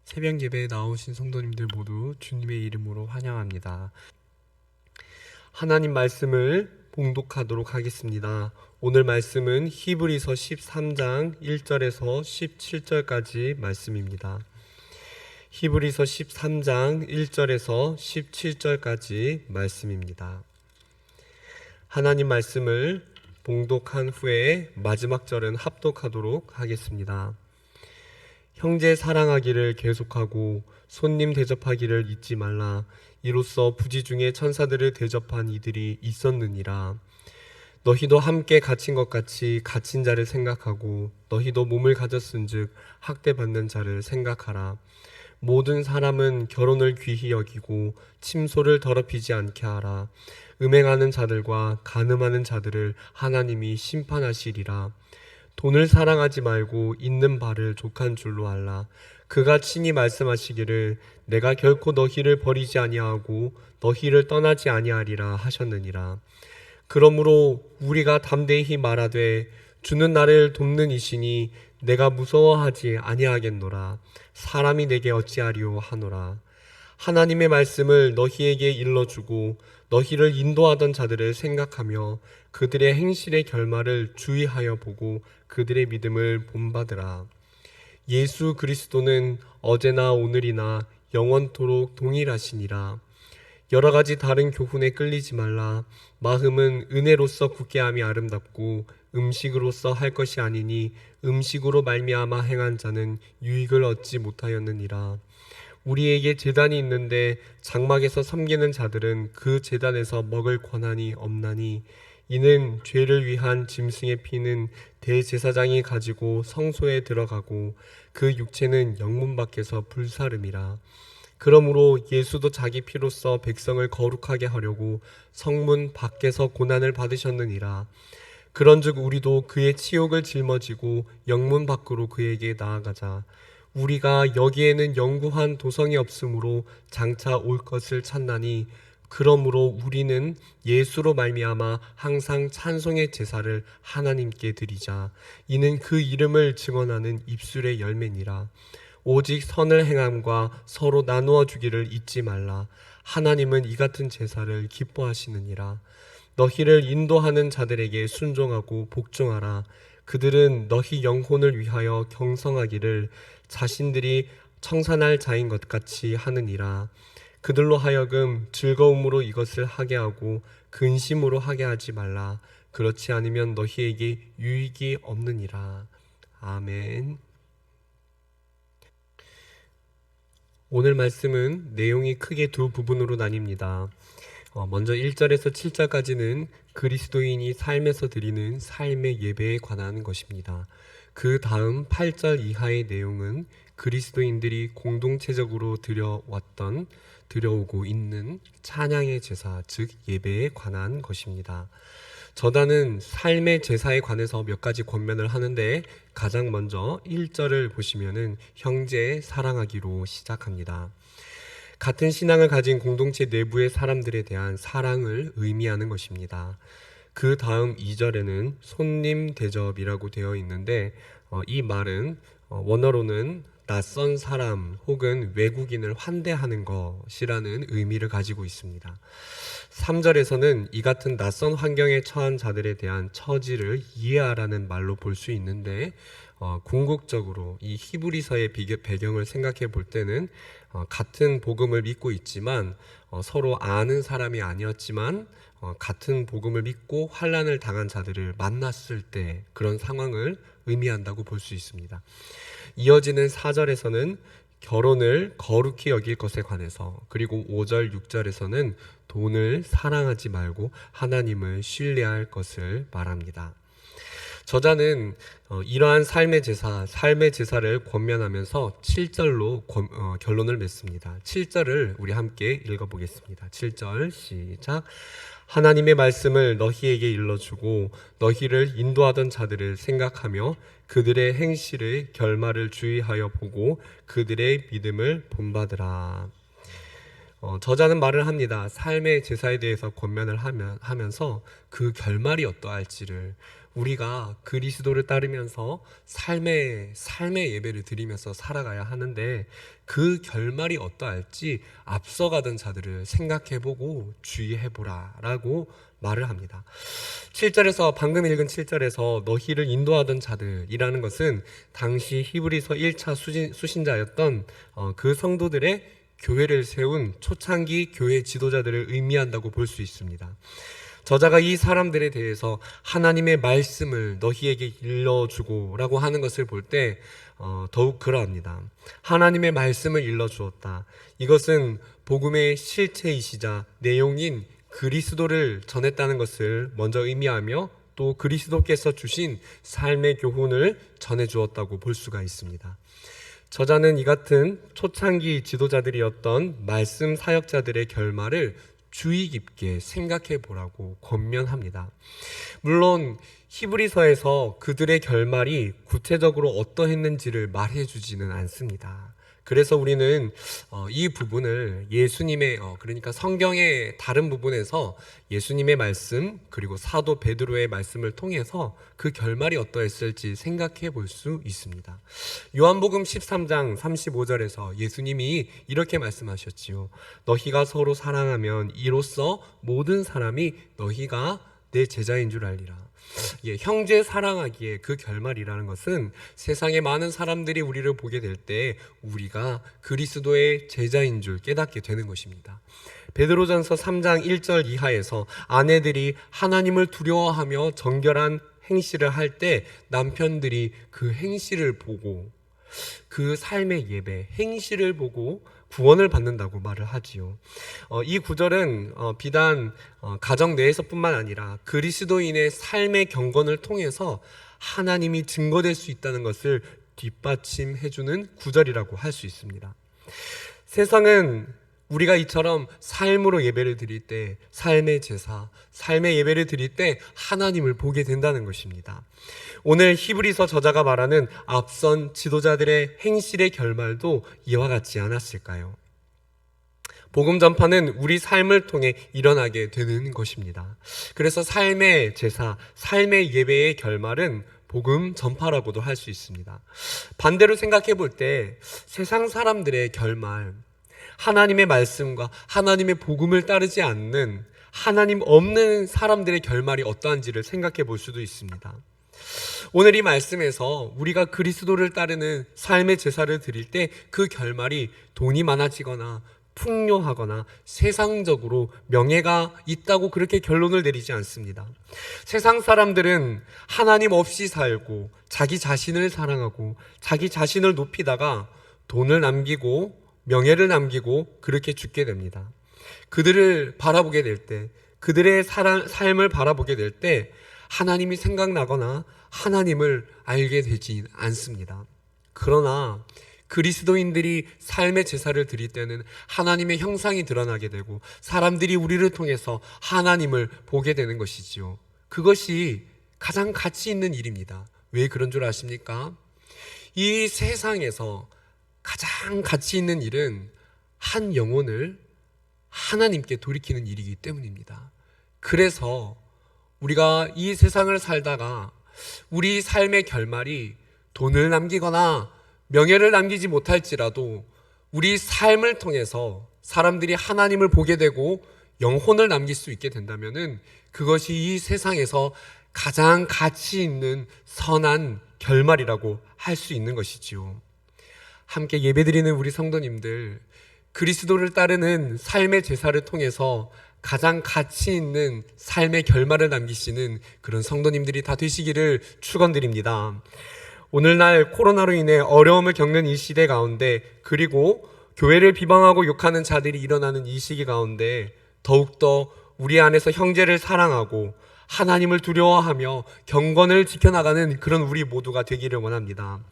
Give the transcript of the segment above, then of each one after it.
새벽 예배에 나오신 성도님들 모두 주님의 이름으로 환영합니다. 하나님 말씀을 봉독하도록 하겠습니다. 오늘 말씀은 히브리서 13장 1절에서 17절까지 말씀입니다. 히브리서 13장 1절에서 17절까지 말씀입니다. 하나님 말씀을 봉독한 후에 마지막 절은 합독하도록 하겠습니다. 형제 사랑하기를 계속하고 손님 대접하기를 잊지 말라. 이로써 부지 중에 천사들을 대접한 이들이 있었느니라. 너희도 함께 갇힌 것 같이 갇힌 자를 생각하고 너희도 몸을 가졌은즉 학대받는 자를 생각하라. 모든 사람은 결혼을 귀히 여기고 침소를 더럽히지 않게 하라. 음행하는 자들과 간음하는 자들을 하나님이 심판하시리라. 돈을 사랑하지 말고 있는 바를 족한 줄로 알라. 그가 친히 말씀하시기를 내가 결코 너희를 버리지 아니하고 너희를 떠나지 아니하리라 하셨느니라. 그러므로 우리가 담대히 말하되 주는 나를 돕는 이시니 내가 무서워하지 아니하겠노라. 사람이 내게 어찌하리요 하노라. 하나님의 말씀을 너희에게 일러주고 너희를 인도하던 자들을 생각하며 그들의 행실의 결말을 주의하여 보고 그들의 믿음을 본받으라. 예수 그리스도는 어제나 오늘이나 영원토록 동일하시니라. 여러 가지 다른 교훈에 끌리지 말라. 마음은 은혜로서 굳게 함이 아름답고 음식으로서 할 것이 아니니 음식으로 말미암아 행한 자는 유익을 얻지 못하였느니라. 우리에게 제단이 있는데 장막에서 섬기는 자들은 그 제단에서 먹을 권한이 없나니 이는 죄를 위한 짐승의 피는 대제사장이 가지고 성소에 들어가고 그 육체는 영문 밖에서 불사름이라. 그러므로 예수도 자기 피로써 백성을 거룩하게 하려고 성문 밖에서 고난을 받으셨느니라. 그런즉 우리도 그의 치욕을 짊어지고 영문 밖으로 그에게 나아가자. 우리가 여기에는 영구한 도성이 없으므로 장차 올 것을 찾나니 그러므로 우리는 예수로 말미암아 항상 찬송의 제사를 하나님께 드리자. 이는 그 이름을 증언하는 입술의 열매니라. 오직 선을 행함과 서로 나누어 주기를 잊지 말라. 하나님은 이 같은 제사를 기뻐하시느니라. 너희를 인도하는 자들에게 순종하고 복종하라. 그들은 너희 영혼을 위하여 경성하기를 자신들이 청산할 자인 것 같이 하느니라. 그들로 하여금 즐거움으로 이것을 하게 하고 근심으로 하게 하지 말라. 그렇지 않으면 너희에게 유익이 없느니라. 아멘. 오늘 말씀은 내용이 크게 두 부분으로 나뉩니다. 먼저 1절에서 7절까지는 그리스도인이 삶에서 드리는 삶의 예배에 관한 것입니다. 그 다음 8절 이하의 내용은 그리스도인들이 공동체적으로 드려오고 있는 찬양의 제사, 즉 예배에 관한 것입니다. 저자는 삶의 제사에 관해서 몇 가지 권면을 하는데 가장 먼저 1절을 보시면은 형제 사랑하기로 시작합니다. 같은 신앙을 가진 공동체 내부의 사람들에 대한 사랑을 의미하는 것입니다. 그 다음 2절에는 손님 대접이라고 되어 있는데 이 말은 원어로는 낯선 사람 혹은 외국인을 환대하는 것이라는 의미를 가지고 있습니다. 3절에서는 이 같은 낯선 환경에 처한 자들에 대한 처지를 이해하라는 말로 볼 수 있는데 궁극적으로 이 히브리서의 배경을 생각해 볼 때는 같은 복음을 믿고 있지만 서로 아는 사람이 아니었지만 같은 복음을 믿고 환난을 당한 자들을 만났을 때 그런 상황을 의미한다고 볼 수 있습니다. 이어지는 4절에서는 결혼을 거룩히 여길 것에 관해서, 그리고 5절, 6절에서는 돈을 사랑하지 말고 하나님을 신뢰할 것을 말합니다. 저자는 이러한 삶의 제사를 권면하면서 7절로 결론을 맺습니다. 7절을 우리 함께 읽어보겠습니다. 7절 시작. 하나님의 말씀을 너희에게 일러주고 너희를 인도하던 자들을 생각하며 그들의 행실의 결말을 주의하여 보고 그들의 믿음을 본받으라. 저자는 말을 합니다. 삶의 제사에 대해서 권면을 하면서 그 결말이 어떠할지를 우리가 그리스도를 따르면서 삶의 예배를 드리면서 살아가야 하는데 그 결말이 어떠할지 앞서가던 자들을 생각해보고 주의해보라 라고 말을 합니다. 7절에서 방금 읽은 7절에서 너희를 인도하던 자들이라는 것은 당시 히브리서 1차 수신자였던 그 성도들의 교회를 세운 초창기 교회 지도자들을 의미한다고 볼 수 있습니다. 저자가 이 사람들에 대해서 하나님의 말씀을 너희에게 일러주고 라고 하는 것을 볼 때 더욱 그러합니다. 하나님의 말씀을 일러주었다. 이것은 복음의 실체이시자 내용인 그리스도를 전했다는 것을 먼저 의미하며 또 그리스도께서 주신 삶의 교훈을 전해주었다고 볼 수가 있습니다. 저자는 이 같은 초창기 지도자들이었던 말씀 사역자들의 결말을 주의 깊게 생각해 보라고 권면합니다. 물론 히브리서에서 그들의 결말이 구체적으로 어떠했는지를 말해 주지는 않습니다. 그래서 우리는 이 부분을 예수님의 그러니까 성경의 다른 부분에서 예수님의 말씀 그리고 사도 베드로의 말씀을 통해서 그 결말이 어떠했을지 생각해 볼 수 있습니다. 요한복음 13장 35절에서 예수님이 이렇게 말씀하셨지요. 너희가 서로 사랑하면 이로써 모든 사람이 너희가 내 제자인 줄 알리라. 형제 사랑하기에 그 결말이라는 것은 세상의 많은 사람들이 우리를 보게 될 때 우리가 그리스도의 제자인 줄 깨닫게 되는 것입니다. 베드로전서 3장 1절 이하에서 아내들이 하나님을 두려워하며 정결한 행실을 할 때 남편들이 그 행실을 보고 그 삶의 예배, 행실을 보고 구원을 받는다고 말을 하지요. 이 구절은 비단 가정 내에서뿐만 아니라 그리스도인의 삶의 경건을 통해서 하나님이 증거될 수 있다는 것을 뒷받침해주는 구절이라고 할 수 있습니다. 세상은 우리가 이처럼 삶으로 예배를 드릴 때, 삶의 제사, 삶의 예배를 드릴 때 하나님을 보게 된다는 것입니다. 오늘 히브리서 저자가 말하는 앞선 지도자들의 행실의 결말도 이와 같지 않았을까요? 복음 전파는 우리 삶을 통해 일어나게 되는 것입니다. 그래서 삶의 제사, 삶의 예배의 결말은 복음 전파라고도 할 수 있습니다. 반대로 생각해 볼 때 세상 사람들의 결말, 하나님의 말씀과 하나님의 복음을 따르지 않는 하나님 없는 사람들의 결말이 어떠한지를 생각해 볼 수도 있습니다. 오늘 이 말씀에서 우리가 그리스도를 따르는 삶의 제사를 드릴 때 그 결말이 돈이 많아지거나 풍요하거나 세상적으로 명예가 있다고 그렇게 결론을 내리지 않습니다. 세상 사람들은 하나님 없이 살고 자기 자신을 사랑하고 자기 자신을 높이다가 돈을 남기고 명예를 남기고 그렇게 죽게 됩니다. 그들을 바라보게 될 때, 그들의 삶을 바라보게 될 때 하나님이 생각나거나 하나님을 알게 되지 않습니다. 그러나 그리스도인들이 삶의 제사를 드릴 때는 하나님의 형상이 드러나게 되고 사람들이 우리를 통해서 하나님을 보게 되는 것이지요. 그것이 가장 가치 있는 일입니다. 왜 그런 줄 아십니까? 이 세상에서 가장 가치 있는 일은 한 영혼을 하나님께 돌이키는 일이기 때문입니다. 그래서 우리가 이 세상을 살다가 우리 삶의 결말이 돈을 남기거나 명예를 남기지 못할지라도 우리 삶을 통해서 사람들이 하나님을 보게 되고 영혼을 남길 수 있게 된다면은 그것이 이 세상에서 가장 가치 있는 선한 결말이라고 할 수 있는 것이지요. 함께 예배드리는 우리 성도님들, 그리스도를 따르는 삶의 제사를 통해서 가장 가치 있는 삶의 결말을 남기시는 그런 성도님들이 다 되시기를 축원드립니다. 오늘날 코로나로 인해 어려움을 겪는 이 시대 가운데, 그리고 교회를 비방하고 욕하는 자들이 일어나는 이 시기 가운데 더욱더 우리 안에서 형제를 사랑하고 하나님을 두려워하며 경건을 지켜나가는 그런 우리 모두가 되기를 원합니다.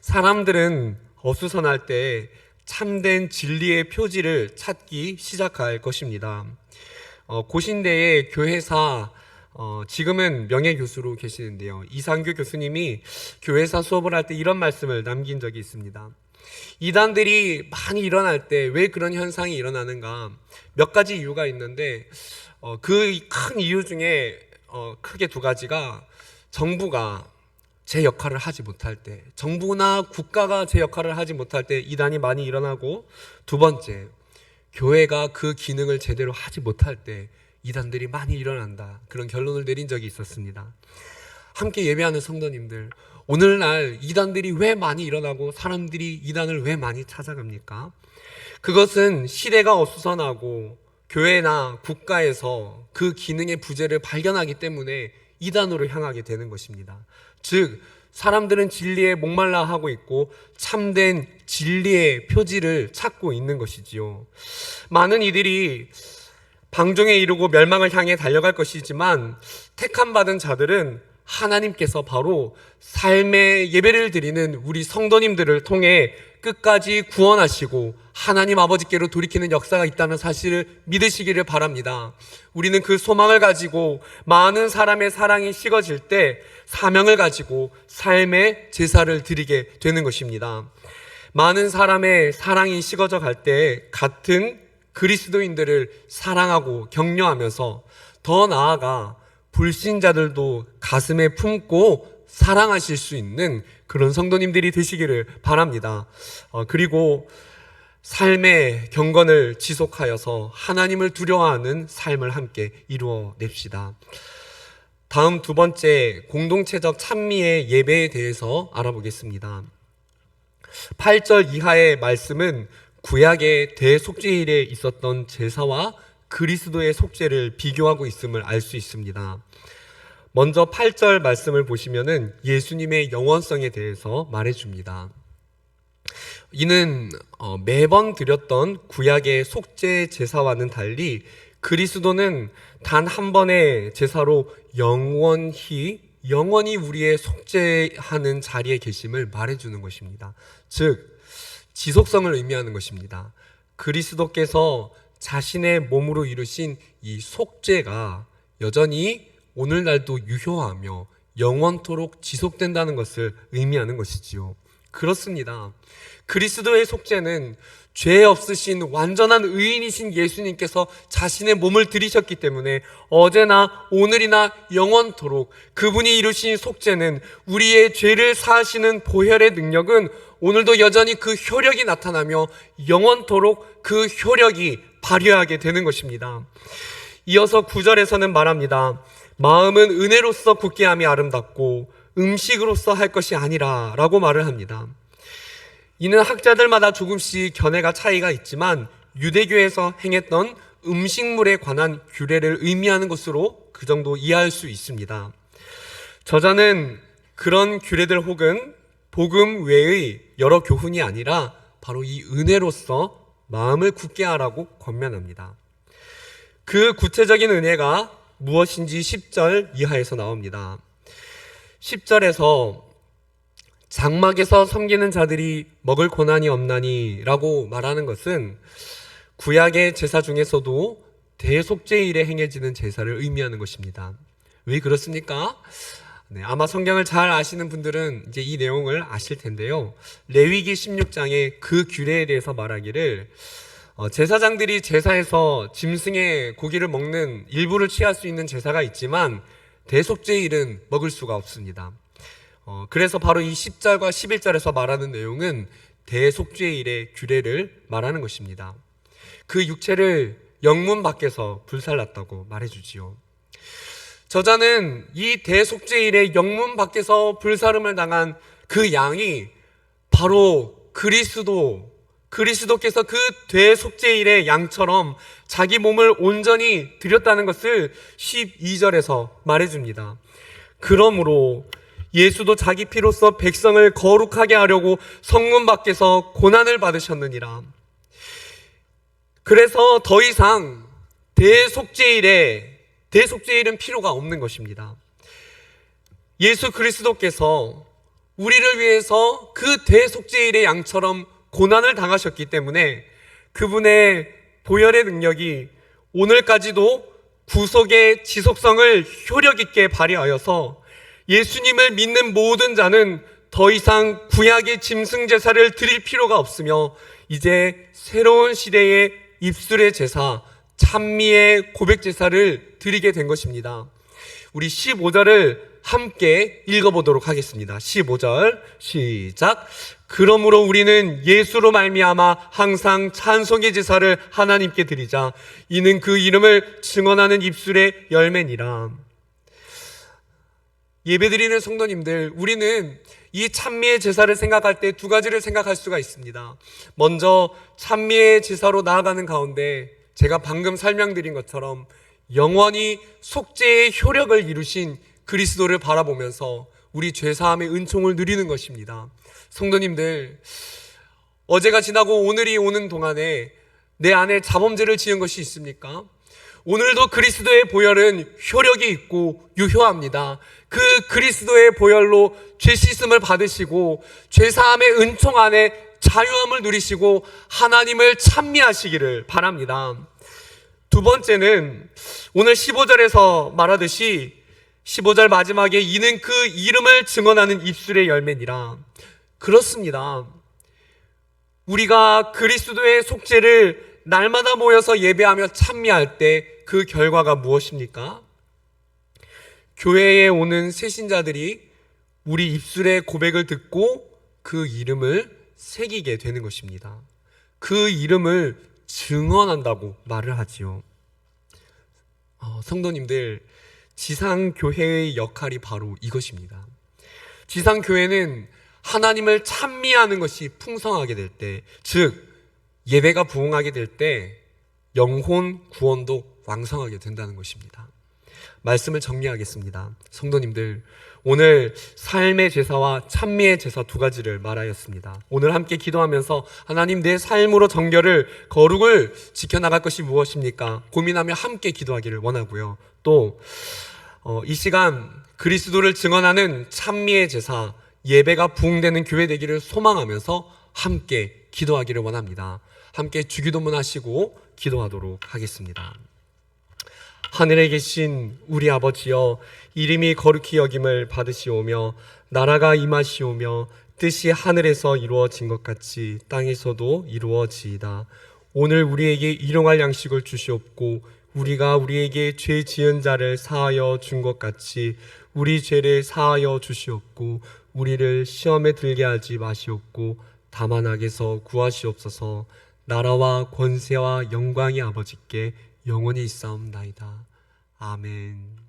사람들은 어수선할 때 참된 진리의 표지를 찾기 시작할 것입니다. 고신대의 교회사, 지금은 명예교수로 계시는데요, 이상규 교수님이 교회사 수업을 할 때 이런 말씀을 남긴 적이 있습니다. 이단들이 많이 일어날 때 왜 그런 현상이 일어나는가, 몇 가지 이유가 있는데 그 큰 이유 중에 크게 두 가지가 정부가 제 역할을 하지 못할 때, 정부나 국가가 제 역할을 하지 못할 때 이단이 많이 일어나고, 두 번째, 교회가 그 기능을 제대로 하지 못할 때 이단들이 많이 일어난다. 그런 결론을 내린 적이 있었습니다. 함께 예배하는 성도님들, 오늘날 이단들이 왜 많이 일어나고 사람들이 이단을 왜 많이 찾아갑니까? 그것은 시대가 어수선하고 교회나 국가에서 그 기능의 부재를 발견하기 때문에 이단으로 향하게 되는 것입니다. 즉, 사람들은 진리에 목말라 하고 있고 참된 진리의 표지를 찾고 있는 것이지요. 많은 이들이 방종에 이르고 멸망을 향해 달려갈 것이지만, 택함 받은 자들은 하나님께서 바로 삶의 예배를 드리는 우리 성도님들을 통해 끝까지 구원하시고 하나님 아버지께로 돌이키는 역사가 있다는 사실을 믿으시기를 바랍니다. 우리는 그 소망을 가지고 많은 사람의 사랑이 식어질 때 사명을 가지고 삶의 제사를 드리게 되는 것입니다. 많은 사람의 사랑이 식어져 갈 때 같은 그리스도인들을 사랑하고 격려하면서, 더 나아가 불신자들도 가슴에 품고 사랑하실 수 있는 그런 성도님들이 되시기를 바랍니다. 그리고 삶의 경건을 지속하여서 하나님을 두려워하는 삶을 함께 이루어냅시다. 다음 두 번째, 공동체적 찬미의 예배에 대해서 알아보겠습니다. 8절 이하의 말씀은 구약의 대속죄일에 있었던 제사와 그리스도의 속죄를 비교하고 있음을 알 수 있습니다. 먼저 8절 말씀을 보시면은 예수님의 영원성에 대해서 말해줍니다. 이는 매번 드렸던 구약의 속죄 제사와는 달리 그리스도는 단 한 번의 제사로 영원히 우리의 속죄하는 자리에 계심을 말해주는 것입니다. 즉, 지속성을 의미하는 것입니다. 그리스도께서 자신의 몸으로 이루신 이 속죄가 여전히 오늘날도 유효하며 영원토록 지속된다는 것을 의미하는 것이지요. 그렇습니다. 그리스도의 속죄는 죄 없으신 완전한 의인이신 예수님께서 자신의 몸을 들이셨기 때문에 어제나 오늘이나 영원토록 그분이 이루신 속죄는, 우리의 죄를 사하시는 보혈의 능력은 오늘도 여전히 그 효력이 나타나며 영원토록 그 효력이 발휘하게 되는 것입니다. 이어서 9절에서는 말합니다. 마음은 은혜로서 굳게 함이 아름답고 음식으로서 할 것이 아니라 라고 말을 합니다. 이는 학자들마다 조금씩 견해가 차이가 있지만 유대교에서 행했던 음식물에 관한 규례를 의미하는 것으로 그 정도 이해할 수 있습니다. 저자는 그런 규례들 혹은 복음 외의 여러 교훈이 아니라 바로 이 은혜로서 마음을 굳게 하라고 권면합니다. 그 구체적인 은혜가 무엇인지 10절 이하에서 나옵니다. 10절에서 장막에서 섬기는 자들이 먹을 고난이 없나니 라고 말하는 것은 구약의 제사 중에서도 대속죄일에 행해지는 제사를 의미하는 것입니다. 왜 그렇습니까? 아마 성경을 잘 아시는 분들은 이제 이 내용을 아실 텐데요. 레위기 16장에 그 규례에 대해서 말하기를 제사장들이 제사에서 짐승의 고기를 먹는 일부를 취할 수 있는 제사가 있지만 대속죄일은 먹을 수가 없습니다. 그래서 바로 이 10절과 11절에서 말하는 내용은 대속죄일의 규례를 말하는 것입니다. 그 육체를 영문 밖에서 불살랐다고 말해주지요. 저자는 이 대속죄일의 영문 밖에서 불사름을 당한 그 양이 바로 그리스도께서 그 대속죄일의 양처럼 자기 몸을 온전히 드렸다는 것을 12절에서 말해줍니다. 그러므로 예수도 자기 피로써 백성을 거룩하게 하려고 성문 밖에서 고난을 받으셨느니라. 그래서 더 이상 대속죄일은 필요가 없는 것입니다. 예수 그리스도께서 우리를 위해서 그 대속죄일의 양처럼 고난을 당하셨기 때문에 그분의 보혈의 능력이 오늘까지도 구속의 지속성을 효력 있게 발휘하여서 예수님을 믿는 모든 자는 더 이상 구약의 짐승 제사를 드릴 필요가 없으며 이제 새로운 시대의 입술의 제사, 찬미의 고백 제사를 드리게 된 것입니다. 우리 15절을 함께 읽어보도록 하겠습니다. 15절 시작. 그러므로 우리는 예수로 말미암아 항상 찬송의 제사를 하나님께 드리자. 이는 그 이름을 증언하는 입술의 열매니라. 예배드리는 성도님들, 우리는 이 찬미의 제사를 생각할 때 두 가지를 생각할 수가 있습니다. 먼저 찬미의 제사로 나아가는 가운데 제가 방금 설명드린 것처럼 영원히 속죄의 효력을 이루신 그리스도를 바라보면서 우리 죄사함의 은총을 누리는 것입니다. 성도님들, 어제가 지나고 오늘이 오는 동안에 내 안에 자범죄를 지은 것이 있습니까? 오늘도 그리스도의 보혈은 효력이 있고 유효합니다. 그 그리스도의 보혈로 죄 씻음을 받으시고 죄사함의 은총 안에 자유함을 누리시고 하나님을 찬미하시기를 바랍니다. 두 번째는 오늘 15절에서 말하듯이 15절 마지막에 이는 그 이름을 증언하는 입술의 열매니라. 그렇습니다. 우리가 그리스도의 속죄를 날마다 모여서 예배하며 찬미할 때 그 결과가 무엇입니까? 교회에 오는 새신자들이 우리 입술의 고백을 듣고 그 이름을 새기게 되는 것입니다. 그 이름을 증언한다고 말을 하지요. 성도님들, 지상교회의 역할이 바로 이것입니다. 지상교회는 하나님을 찬미하는 것이 풍성하게 될 때, 즉 예배가 부흥하게 될 때 영혼 구원도 왕성하게 된다는 것입니다. 말씀을 정리하겠습니다. 성도님들, 오늘 삶의 제사와 찬미의 제사 두 가지를 말하였습니다. 오늘 함께 기도하면서 하나님, 내 삶으로 정결을 거룩을 지켜나갈 것이 무엇입니까? 고민하며 함께 기도하기를 원하고요. 또 이 시간 그리스도를 증언하는 찬미의 제사, 예배가 부흥되는 교회 되기를 소망하면서 함께 기도하기를 원합니다. 함께 주기도문 하시고 기도하도록 하겠습니다. 하늘에 계신 우리 아버지여, 이름이 거룩히 여김을 받으시오며 나라가 임하시오며 뜻이 하늘에서 이루어진 것 같이 땅에서도 이루어지이다. 오늘 우리에게 일용할 양식을 주시옵고 우리가 우리에게 죄 지은 자를 사하여 준 것 같이 우리 죄를 사하여 주시옵고 우리를 시험에 들게 하지 마시옵고 다만 악에서 구하시옵소서. 나라와 권세와 영광이 아버지께 영원히 있사옵나이다. 아멘.